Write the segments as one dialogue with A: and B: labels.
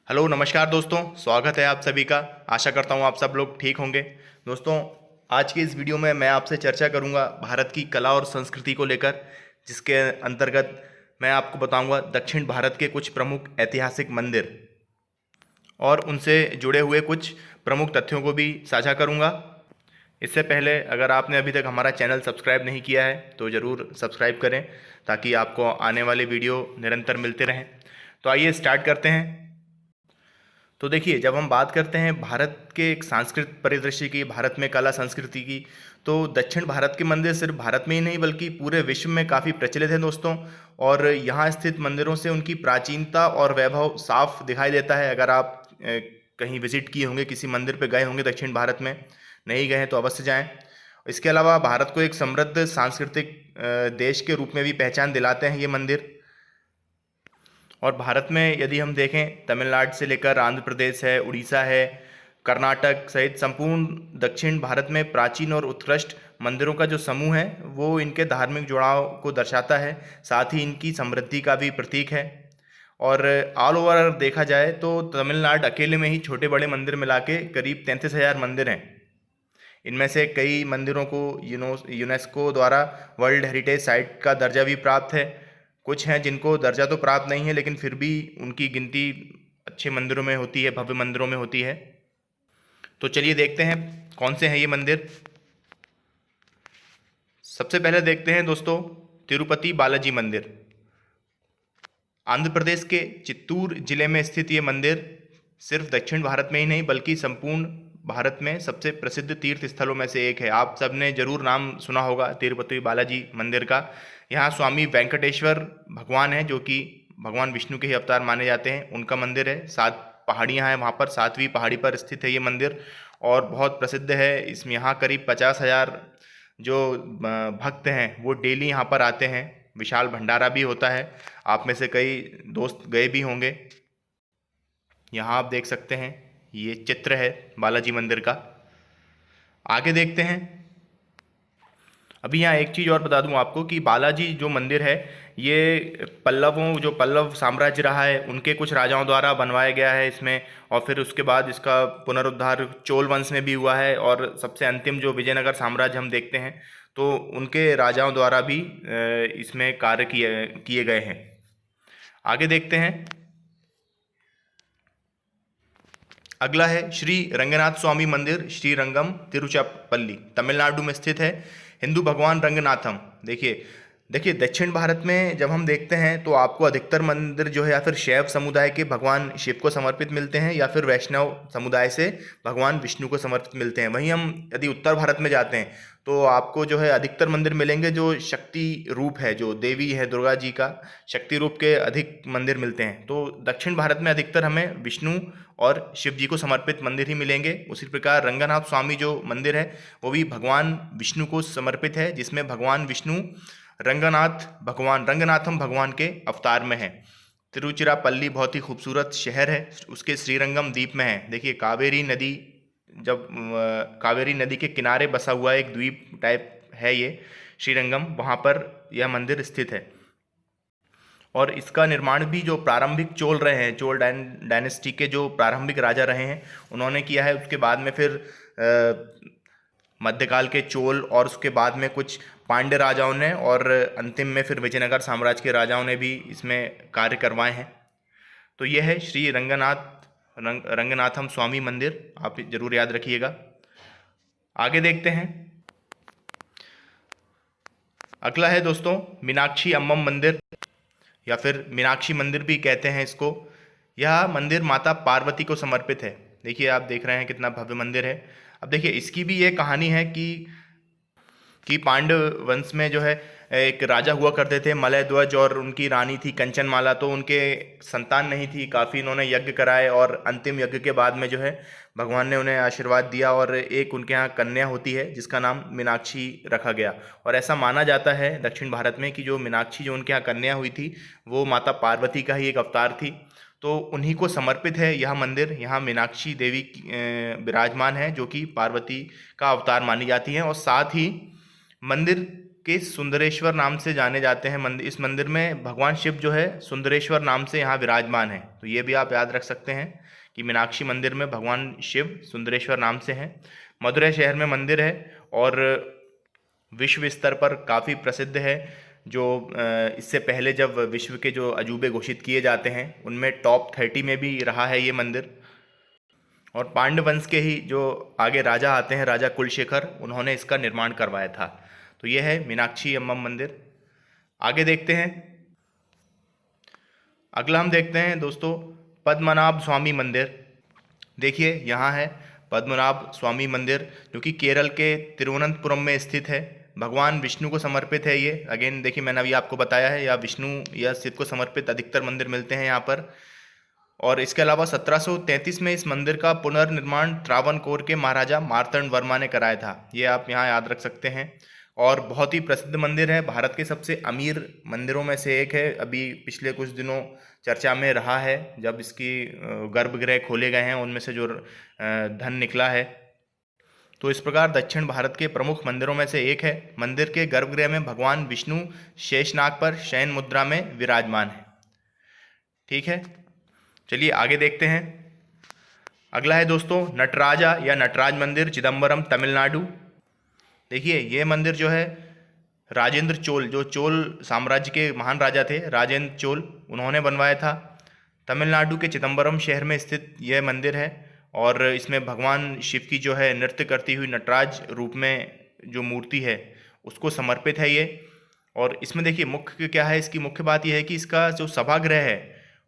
A: Hello नमस्कार दोस्तों, स्वागत है आप सभी का। आशा करता हूँ आप सब लोग ठीक होंगे। दोस्तों, आज की इस वीडियो में मैं आपसे चर्चा करूँगा भारत की कला और संस्कृति को लेकर, जिसके अंतर्गत मैं आपको बताऊँगा दक्षिण भारत के कुछ प्रमुख ऐतिहासिक मंदिर और उनसे जुड़े हुए कुछ प्रमुख तथ्यों को भी साझा करूँगा। इससे पहले अगर आपने अभी तक हमारा चैनल सब्सक्राइब नहीं किया है तो ज़रूर सब्सक्राइब करें, ताकि आपको आने वाले वीडियो निरंतर मिलते रहें। तो आइए स्टार्ट करते हैं। तो देखिए, जब हम बात करते हैं भारत के एक सांस्कृतिक परिदृश्य की, भारत में कला संस्कृति की, तो दक्षिण भारत के मंदिर सिर्फ भारत में ही नहीं बल्कि पूरे विश्व में काफ़ी प्रचलित हैं दोस्तों। और यहाँ स्थित मंदिरों से उनकी प्राचीनता और वैभव साफ दिखाई देता है। अगर आप कहीं विजिट किए होंगे, किसी मंदिर पे गए होंगे दक्षिण भारत में, नहीं गए हैं तो अवश्य जाएं। इसके अलावा भारत को एक समृद्ध सांस्कृतिक देश के रूप में भी पहचान दिलाते हैं ये मंदिर। और भारत में यदि हम देखें, तमिलनाडु से लेकर आंध्र प्रदेश है, उड़ीसा है, कर्नाटक सहित संपूर्ण दक्षिण भारत में प्राचीन और उत्कृष्ट मंदिरों का जो समूह है वो इनके धार्मिक जुड़ाव को दर्शाता है, साथ ही इनकी समृद्धि का भी प्रतीक है। और ऑल ओवर देखा जाए तो तमिलनाडु अकेले में ही छोटे बड़े मंदिर मिला के करीब 33,000 मंदिर हैं। इनमें से कई मंदिरों को यूनेस्को द्वारा वर्ल्ड हेरिटेज साइट का दर्जा भी प्राप्त है। कुछ हैं जिनको दर्जा तो प्राप्त नहीं है, लेकिन फिर भी उनकी गिनती अच्छे मंदिरों में होती है, भव्य मंदिरों में होती है। तो चलिए देखते हैं कौन से हैं ये मंदिर। सबसे पहले देखते हैं दोस्तों तिरुपति बालाजी मंदिर। आंध्र प्रदेश के चित्तूर जिले में स्थित ये मंदिर सिर्फ दक्षिण भारत में ही नहीं बल्कि संपूर्ण भारत में सबसे प्रसिद्ध तीर्थ स्थलों में से एक है। आप सबने जरूर नाम सुना होगा तिरुपति बालाजी मंदिर का। यहाँ स्वामी वेंकटेश्वर भगवान है, जो कि भगवान विष्णु के ही अवतार माने जाते हैं, उनका मंदिर है। 7 पहाड़ियाँ हैं वहाँ पर, 7वीं पहाड़ी पर स्थित है ये मंदिर और बहुत प्रसिद्ध है। इसमें यहाँ करीब 50,000 जो भक्त हैं वो डेली यहाँ पर आते हैं। विशाल भंडारा भी होता है। आप में से कई दोस्त गए भी होंगे। यहाँ आप देख सकते हैं, ये चित्र है बालाजी मंदिर का। आगे देखते हैं। अभी यहाँ एक चीज़ और बता दूँ आपको कि बालाजी जो मंदिर है ये पल्लव साम्राज्य रहा है, उनके कुछ राजाओं द्वारा बनवाया गया है इसमें। और फिर उसके बाद इसका पुनरुद्धार चोल वंश में भी हुआ है। और सबसे अंतिम जो विजयनगर साम्राज्य हम देखते हैं तो उनके राजाओं द्वारा भी इसमें कार्य किए गए हैं। आगे देखते हैं। अगला है श्री रंगनाथ स्वामी मंदिर, श्रीरंगम, तिरुचिरापल्ली, तमिलनाडु में स्थित है। हिंदू भगवान रंगनाथम। देखिए दक्षिण भारत में जब हम देखते हैं तो आपको अधिकतर मंदिर जो है या फिर शैव समुदाय के भगवान शिव को समर्पित मिलते हैं या फिर वैष्णव समुदाय से भगवान विष्णु को समर्पित मिलते हैं। वहीं हम यदि उत्तर भारत में जाते हैं तो आपको जो है अधिकतर मंदिर मिलेंगे जो शक्ति रूप है, जो देवी है दुर्गा जी का शक्ति रूप के अधिक मंदिर मिलते हैं। तो दक्षिण भारत में अधिकतर हमें विष्णु और शिव जी को समर्पित मंदिर ही मिलेंगे। उसी प्रकार रंगनाथ स्वामी जो मंदिर है वो भी भगवान विष्णु को समर्पित है, जिसमें भगवान विष्णु रंगनाथम भगवान के अवतार में है। तिरुचिरापल्ली बहुत ही खूबसूरत शहर है, उसके श्रीरंगम द्वीप में है। देखिए कावेरी नदी के किनारे बसा हुआ एक द्वीप टाइप है ये श्रीरंगम, वहाँ पर यह मंदिर स्थित है। और इसका निर्माण भी जो प्रारंभिक चोल रहे हैं, चोल डायनेस्टी के जो प्रारंभिक राजा रहे हैं उन्होंने किया है। उसके बाद में फिर मध्यकाल के चोल और उसके बाद में कुछ पांड्य राजाओं ने और अंतिम में फिर विजयनगर साम्राज्य के राजाओं ने भी इसमें कार्य करवाए हैं। तो यह है श्री रंगनाथम स्वामी मंदिर, आप जरूर याद रखिएगा। आगे देखते हैं। अगला है दोस्तों मीनाक्षी अम्मम मंदिर या फिर मीनाक्षी मंदिर भी कहते हैं इसको। यह मंदिर माता पार्वती को समर्पित है। देखिए आप देख रहे हैं कितना भव्य मंदिर है। अब देखिए इसकी भी ये कहानी है कि पांड्य वंश में जो है एक राजा हुआ करते थे मलय ध्वज, और उनकी रानी थी कंचनमाला। तो उनके संतान नहीं थी, काफ़ी इन्होंने यज्ञ कराए और अंतिम यज्ञ के बाद में जो है भगवान ने उन्हें आशीर्वाद दिया और एक उनके यहाँ कन्या होती है जिसका नाम मीनाक्षी रखा गया। और ऐसा माना जाता है दक्षिण भारत में कि जो मीनाक्षी जो उनके यहाँ कन्या हुई थी वो माता पार्वती का ही एक अवतार थी। तो उन्हीं को समर्पित है यह मंदिर। यहाँ मीनाक्षी देवी विराजमान है जो कि पार्वती का अवतार मानी जाती है। और साथ ही मंदिर के सुंदरेश्वर नाम से जाने जाते हैं। मंदिर, इस मंदिर में भगवान शिव जो है सुंदरेश्वर नाम से यहाँ विराजमान है। तो ये भी आप याद रख सकते हैं कि मीनाक्षी मंदिर में भगवान शिव सुंदरेश्वर नाम से हैं। मदुरै शहर में मंदिर है और विश्व स्तर पर काफ़ी प्रसिद्ध है। जो इससे पहले जब विश्व के जो अजूबे घोषित किए जाते हैं उनमें टॉप 30 में भी रहा है ये मंदिर। और पांड्य वंश के ही जो आगे राजा आते हैं, राजा कुलशेखर, उन्होंने इसका निर्माण करवाया था। तो ये है मीनाक्षी अम्मन मंदिर। आगे देखते हैं। अगला हम देखते हैं दोस्तों पद्मनाभ स्वामी मंदिर। देखिए यहाँ है पद्मनाभ स्वामी मंदिर, जो कि केरल के तिरुवनंतपुरम में स्थित है। भगवान विष्णु को समर्पित है ये। अगेन देखिए, मैंने अभी आपको बताया है, या विष्णु या शिव को समर्पित अधिकतर मंदिर मिलते हैं यहाँ पर। और इसके अलावा 1733 में इस मंदिर का पुनर्निर्माण त्रावणकोर के महाराजा मार्तंड वर्मा ने कराया था। ये आप यहाँ याद रख सकते हैं। और बहुत ही प्रसिद्ध मंदिर है, भारत के सबसे अमीर मंदिरों में से एक है। अभी पिछले कुछ दिनों चर्चा में रहा है, जब इसकी गर्भगृह खोले गए हैं उनमें से जो धन निकला है। तो इस प्रकार दक्षिण भारत के प्रमुख मंदिरों में से एक है। मंदिर के गर्भगृह में भगवान विष्णु शेषनाग पर शयन मुद्रा में विराजमान है। ठीक है, चलिए आगे देखते हैं। अगला है दोस्तों नटराजा या नटराज मंदिर, चिदम्बरम, तमिलनाडु। देखिए ये मंदिर जो है राजेंद्र चोल, जो चोल साम्राज्य के महान राजा थे, राजेंद्र चोल, उन्होंने बनवाया था। तमिलनाडु के चिदम्बरम शहर में स्थित यह मंदिर है और इसमें भगवान शिव की जो है नृत्य करती हुई नटराज रूप में जो मूर्ति है उसको समर्पित है ये। और इसमें देखिए मुख्य क्या है, इसकी मुख्य बात यह है कि इसका जो सभागृह है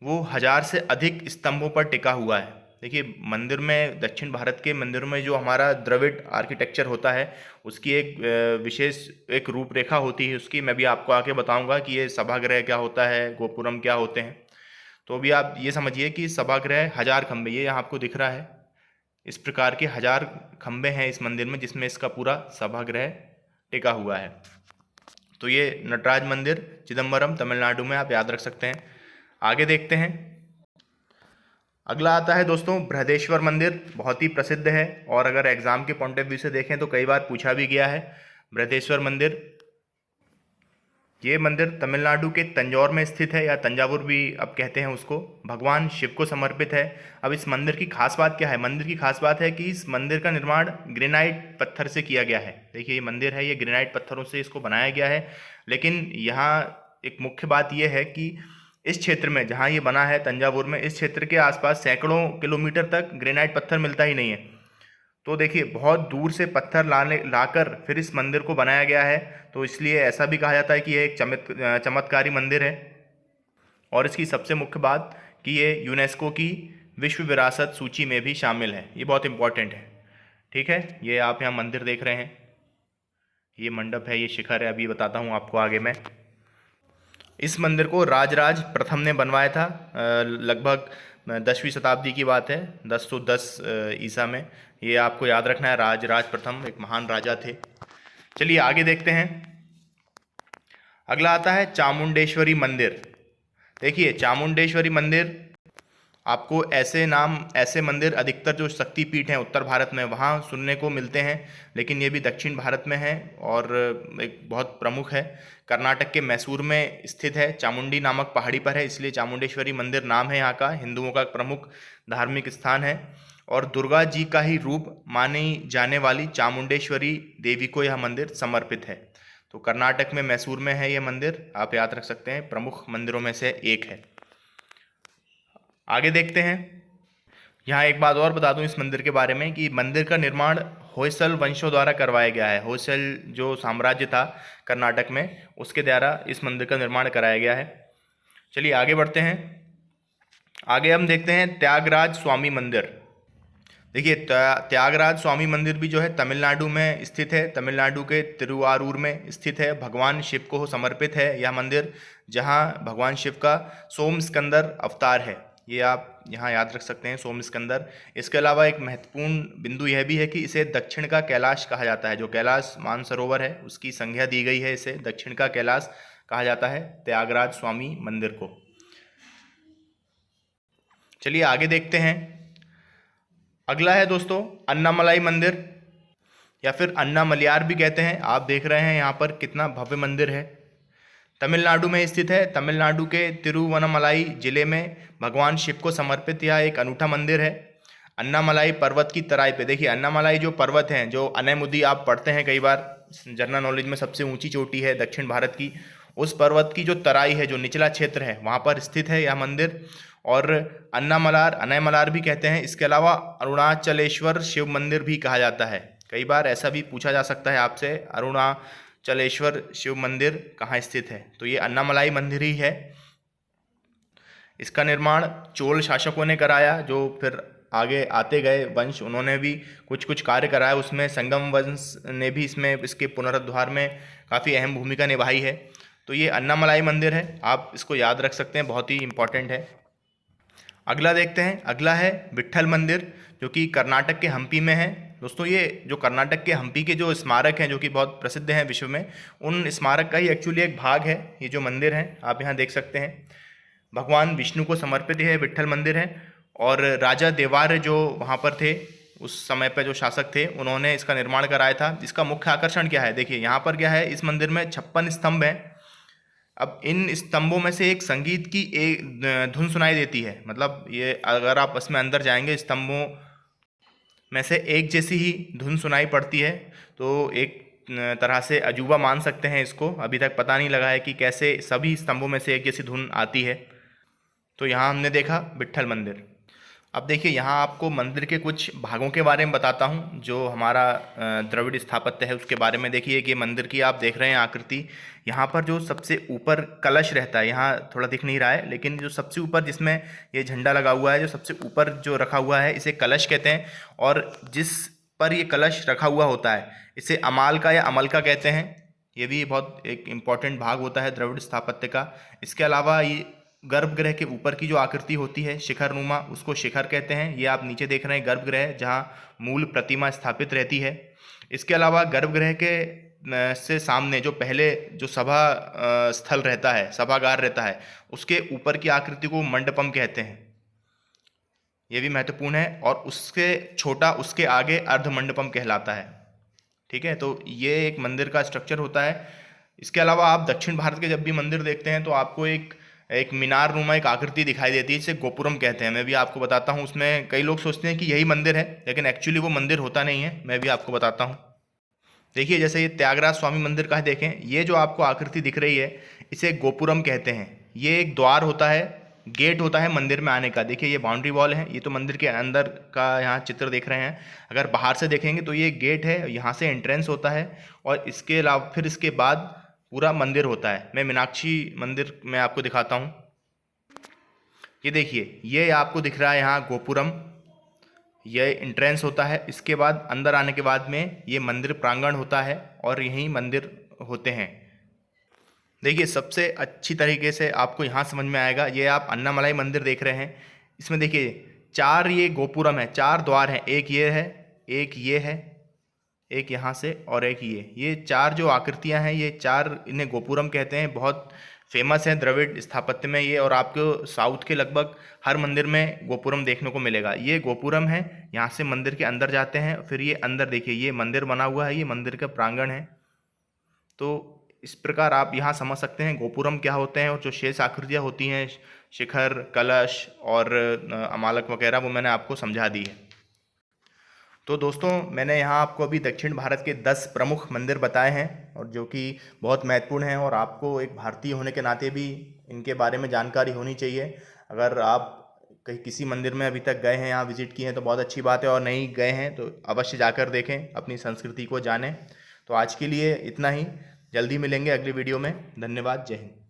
A: वो 1000 से अधिक स्तंभों पर टिका हुआ है। देखिए मंदिर में, दक्षिण भारत के मंदिरों में जो हमारा द्रविड़ आर्किटेक्चर होता है उसकी एक विशेष एक रूपरेखा होती है उसकी। मैं भी आपको आगे बताऊंगा कि ये सभागृह क्या होता है, गोपुरम क्या होते हैं। तो अभी आप ये समझिए कि सभागृह 1000 खंबे, ये यहाँ आपको दिख रहा है, इस प्रकार के 1000 खंबे हैं इस मंदिर में, जिसमें इसका पूरा सभागृह टिका हुआ है। तो ये नटराज मंदिर चिदम्बरम तमिलनाडु में आप याद रख सकते हैं। आगे देखते हैं। अगला आता है दोस्तों बृहदेश्वर मंदिर, बहुत ही प्रसिद्ध है और अगर एग्जाम के पॉइंट ऑफ व्यू से देखें तो कई बार पूछा भी गया है। बृहदेश्वर मंदिर, ये मंदिर तमिलनाडु के तंजौर में स्थित है, या तंजावुर भी अब कहते हैं उसको। भगवान शिव को समर्पित है। अब इस मंदिर की खास बात क्या है? मंदिर की खास बात है कि इस मंदिर का निर्माण ग्रेनाइट पत्थर से किया गया है। देखिए ये मंदिर है, ये ग्रेनाइट पत्थरों से इसको बनाया गया है। लेकिन यहाँ एक मुख्य बात यह है कि इस क्षेत्र में जहाँ ये बना है तंजावुर में, इस क्षेत्र के आसपास सैकड़ों किलोमीटर तक ग्रेनाइट पत्थर मिलता ही नहीं है। तो देखिए बहुत दूर से पत्थर लाकर फिर इस मंदिर को बनाया गया है। तो इसलिए ऐसा भी कहा जाता है कि ये एक चमत्कारी मंदिर है। और इसकी सबसे मुख्य बात कि ये यूनेस्को की विश्व विरासत सूची में भी शामिल है। ये बहुत इंपॉर्टेंट है। ठीक है, ये आप यहाँ मंदिर देख रहे हैं, ये मंडप है, ये शिखर है। अभी बताता हूँ आपको आगे मैं। इस मंदिर को राजराज प्रथम ने बनवाया था। लगभग 10वीं शताब्दी की बात है, 1010 ईसा में। ये आपको याद रखना है, राजराज प्रथम एक महान राजा थे। चलिए आगे देखते हैं। अगला आता है चामुंडेश्वरी मंदिर। देखिए चामुंडेश्वरी मंदिर, आपको ऐसे मंदिर अधिकतर जो शक्तिपीठ हैं उत्तर भारत में वहाँ सुनने को मिलते हैं, लेकिन ये भी दक्षिण भारत में है और एक बहुत प्रमुख है। कर्नाटक के मैसूर में स्थित है, चामुंडी नामक पहाड़ी पर है, इसलिए चामुंडेश्वरी मंदिर नाम है यहाँ का। हिंदुओं का प्रमुख धार्मिक स्थान है और दुर्गा जी का ही रूप मानी जाने वाली चामुंडेश्वरी देवी को यह मंदिर समर्पित है। तो कर्नाटक में मैसूर में है ये मंदिर, आप याद रख सकते हैं, प्रमुख मंदिरों में से एक है। आगे देखते हैं। यहाँ एक बात और बता दूं इस मंदिर के बारे में कि मंदिर का निर्माण होयसल वंशों द्वारा करवाया गया है। होयसल जो साम्राज्य था कर्नाटक में, उसके द्वारा इस मंदिर का निर्माण कराया गया है। चलिए आगे बढ़ते हैं। आगे हम देखते हैं त्यागराज स्वामी मंदिर। देखिए त्यागराज स्वामी मंदिर भी जो है तमिलनाडु में स्थित है, तमिलनाडु के तिरुवारूर में स्थित है। भगवान शिव को समर्पित है यह मंदिर, जहाँ भगवान शिव का सोम स्कंदर अवतार है। ये आप यहाँ याद रख सकते हैं, सोम स्कंदर। इसके अलावा एक महत्वपूर्ण बिंदु यह भी है कि इसे दक्षिण का कैलाश कहा जाता है। जो कैलाश मानसरोवर है उसकी संज्ञा दी गई है, इसे दक्षिण का कैलाश कहा जाता है त्यागराज स्वामी मंदिर को। चलिए आगे देखते हैं। अगला है दोस्तों अन्नामलाई मंदिर। या फिर अन्नामलयार भी कहते हैं। आप देख रहे हैं यहाँ पर कितना भव्य मंदिर है। तमिलनाडु में स्थित है। तमिलनाडु के तिरुवन्नामलाई जिले में भगवान शिव को समर्पित यह एक अनूठा मंदिर है। अन्नामलाई पर्वत की तराई पे देखिए, अन्नामलाई जो पर्वत हैं, जो अनैमुदी आप पढ़ते हैं कई बार जनरल नॉलेज में, सबसे ऊंची चोटी है दक्षिण भारत की, उस पर्वत की जो तराई है, जो निचला क्षेत्र है, वहाँ पर स्थित है यह मंदिर। और अनैमलार भी कहते हैं। इसके अलावा अरुणाचलेश्वर शिव मंदिर भी कहा जाता है। कई बार ऐसा भी पूछा जा सकता है आपसे, अरुणाचलेश्वर शिव मंदिर कहाँ स्थित है, तो ये अन्नामलाई मंदिर ही है। इसका निर्माण चोल शासकों ने कराया, जो फिर आगे आते गए वंश, उन्होंने भी कुछ कुछ कार्य कराया। उसमें संगम वंश ने भी इसके पुनरुद्धार में काफ़ी अहम भूमिका निभाई है। तो ये अन्नामलाई मंदिर है, आप इसको याद रख सकते हैं, बहुत ही इम्पोर्टेंट है। अगला देखते हैं। अगला है विट्ठल मंदिर, जो कि कर्नाटक के हम्पी में है। दोस्तों, ये जो कर्नाटक के हम्पी के जो स्मारक हैं, जो कि बहुत प्रसिद्ध हैं विश्व में, उन स्मारक का ही एक्चुअली एक भाग है ये जो मंदिर है, आप यहाँ देख सकते हैं। भगवान विष्णु को समर्पित है विट्ठल मंदिर है। और राजा देवार्य जो वहाँ पर थे उस समय पर, जो शासक थे, उन्होंने इसका निर्माण कराया था। इसका मुख्य आकर्षण क्या है, देखिए यहाँ पर क्या है, इस मंदिर में 56 स्तंभ हैं। अब इन स्तंभों में से एक संगीत की एक धुन सुनाई देती है। मतलब ये अगर आप इसमें अंदर जाएंगे, स्तंभों में से एक जैसी ही धुन सुनाई पड़ती है। तो एक तरह से अजूबा मान सकते हैं इसको। अभी तक पता नहीं लगा है कि कैसे सभी स्तंभों में से एक जैसी धुन आती है। तो यहाँ हमने देखा विट्ठल मंदिर। अब देखिए, यहाँ आपको मंदिर के कुछ भागों के बारे में बताता हूँ। जो हमारा द्रविड़ स्थापत्य है उसके बारे में देखिए कि मंदिर की आप देख रहे हैं आकृति। यहाँ पर जो सबसे ऊपर कलश रहता है, यहाँ थोड़ा दिख नहीं रहा है, लेकिन जो सबसे ऊपर जिसमें ये झंडा लगा हुआ है, जो सबसे ऊपर जो रखा हुआ है, इसे कलश कहते हैं। और जिस पर ये कलश रखा हुआ होता है, इसे अमाल का या अमल का कहते हैं। ये भी बहुत एक इम्पॉर्टेंट भाग होता है द्रविड़ स्थापत्य का। इसके अलावा ये गर्भगृह के ऊपर की जो आकृति होती है शिखर नुमा, उसको शिखर कहते हैं। ये आप नीचे देख रहे हैं गर्भगृह, जहाँ मूल प्रतिमा स्थापित रहती है। इसके अलावा गर्भगृह के से सामने जो पहले जो सभा स्थल रहता है, सभागार रहता है, उसके ऊपर की आकृति को मंडपम कहते हैं। ये भी महत्वपूर्ण है। और उसके छोटा, उसके आगे अर्धमंडपम कहलाता है। ठीक है, तो ये एक मंदिर का स्ट्रक्चर होता है। इसके अलावा आप दक्षिण भारत के जब भी मंदिर देखते हैं तो आपको एक मीनार नुमा एक आकृति दिखाई देती है, जिसे गोपुरम कहते हैं। मैं भी आपको बताता हूँ। उसमें कई लोग सोचते हैं कि यही मंदिर है, लेकिन एक्चुअली वो मंदिर होता नहीं है। मैं भी आपको बताता हूँ। देखिए, जैसे ये त्यागराज स्वामी मंदिर का है, देखें, ये जो आपको आकृति दिख रही है, इसे गोपुरम कहते हैं। ये एक द्वार होता है, गेट होता है मंदिर में आने का। देखिए, ये बाउंड्री वॉल है, ये तो मंदिर के अंदर का यहाँ चित्र देख रहे हैं। अगर बाहर से देखेंगे तो ये गेट है, यहाँ से एंट्रेंस होता है। और इसके अलावा फिर इसके बाद पूरा मंदिर होता है। मैं मीनाक्षी मंदिर में आपको दिखाता हूँ। ये देखिए, ये आपको दिख रहा है यहाँ गोपुरम, ये एंट्रेंस होता है। इसके बाद अंदर आने के बाद में ये मंदिर प्रांगण होता है और यहीं मंदिर होते हैं। देखिए, सबसे अच्छी तरीके से आपको यहाँ समझ में आएगा। ये आप अन्नामलाई मंदिर देख रहे हैं, इसमें देखिए 4 ये गोपुरम है, 4 द्वार हैं। एक ये है, एक ये है, एक यहाँ से, और एक ये 4 जो आकृतियाँ हैं, ये 4 इन्हें गोपुरम कहते हैं। बहुत फेमस है द्रविड़ स्थापत्य में ये। और आपको साउथ के लगभग हर मंदिर में गोपुरम देखने को मिलेगा। ये गोपुरम है, यहाँ से मंदिर के अंदर जाते हैं। फिर ये अंदर देखिए, ये मंदिर बना हुआ है, ये मंदिर का प्रांगण है। तो इस प्रकार आप यहाँ समझ सकते हैं गोपुरम क्या होते हैं। और जो शेष आकृतियाँ होती हैं, शिखर, कलश और अमालक वगैरह, वो मैंने आपको समझा दी है। तो दोस्तों, मैंने यहाँ आपको अभी दक्षिण भारत के 10 प्रमुख मंदिर बताए हैं, और जो कि बहुत महत्वपूर्ण हैं। और आपको एक भारतीय होने के नाते भी इनके बारे में जानकारी होनी चाहिए। अगर आप कहीं किसी मंदिर में अभी तक गए हैं, यहाँ विजिट किए हैं, तो बहुत अच्छी बात है। और नहीं गए हैं तो अवश्य जाकर देखें, अपनी संस्कृति को जानें। तो आज के लिए इतना ही। जल्दी मिलेंगे अगली वीडियो में। धन्यवाद। जय हिंद।